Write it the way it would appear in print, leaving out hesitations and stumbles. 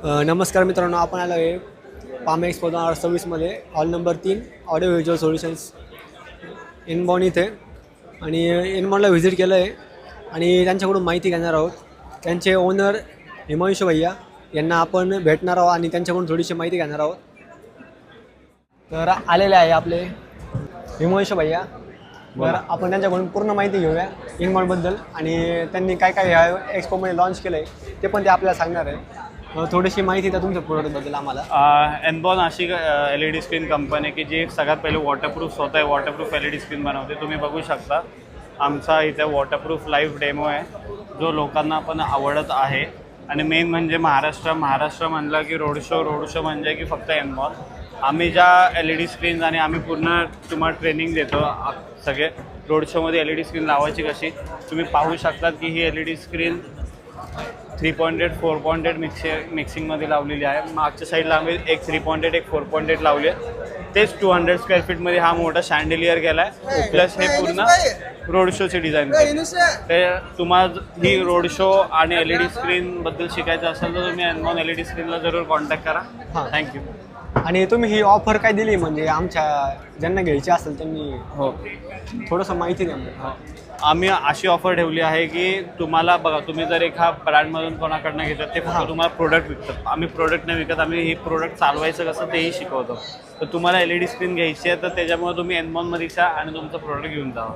नमस्कार मित्रांनो, आपण आलो आहे पाम एक्सपो 2026मध्ये hall number 3 audio visual solutions Inborn इथे. आणि इनबॉर्नला व्हिजिट केलं आहे आणि त्यांच्याकडून माहिती घेणार आहोत. त्यांचे ओनर हिमांशु भैया यांना आपण भेटणार आहोत आणि त्यांच्याकडून थोडीशी माहिती घेणार आहोत. तर आलेले आहे आपले हिमांशु भैया. तर आपण त्यांच्याकडून पूर्ण माहिती घेऊया इनबॉर्नबद्दल आणि त्यांनी काय काय ह्या एक्सपोमध्ये लॉन्च केलं आहे ते पण ते आपल्याला सांगणार आहे. थोडीशी माहिती द्या तुमच्या प्रोडक्टबद्दल आम्हाला. एनबॉर्न अशी LED स्क्रीन कंपनी आहे की जी सगळ्यात पहिले वॉटरप्रूफ स्वतः आहे, वॉटरप्रूफ LED स्क्रीन बनवते. तुम्ही बघू शकता आमचा इथे वॉटरप्रूफ लाईव्ह डेमो आहे जो लोकांना पण आवडत आहे. आणि मेन म्हणजे महाराष्ट्र म्हणलं की रोड शो म्हणजे की फक्त एनबॉर्न. आम्ही ज्या LED स्क्रीन्स आणि आम्ही पूर्ण तुम्हाला ट्रेनिंग देतो सगळे रोड शोमध्ये LED स्क्रीन लावायची कशी. तुम्ही पाहू शकतात की ही LED स्क्रीन 3.8 4.8 मिक्सिंगमध्ये लावलेली आहे. मागच्या साईडला आम्ही एक 3.8 एक 4.8 लावली आहे. तेच 200 स्क्वेअर फीटमध्ये हा मोठा शँडेलियर गेला आहे. प्लस हे पूर्ण रोड शोची डिझाईन ते. तुम्हाला ही रोड शो आणि LED स्क्रीनबद्दल शिकायचं असेल तर तुम्ही एनबॉर्न LED स्क्रीनला जरूर कॉन्टॅक्ट करा. थँक्यू. आणि तुम्ही ही ऑफर काय दिली म्हणजे आमच्या ज्यांना घ्यायची असेल त्यांनी हो थोडंसं माहिती द्या. आम्ही अशी ऑफर ठेवली आहे की तुम्हाला बघा, तुम्ही जर एका ब्रँडमधून कोणाकडनं घेतात ते फक्त तुम्हाला प्रोडक्ट विकतात. आम्ही प्रोडक्ट नाही विकत, आम्ही हे प्रोडक्ट चालवायचं कसं तेही शिकवतो. तर तुम्हाला LED स्क्रीन घ्यायची आहे तर त्याच्यामुळे तुम्ही एनबॉर्नमध्ये जा आणि तुमचं प्रोडक्ट घेऊन जा.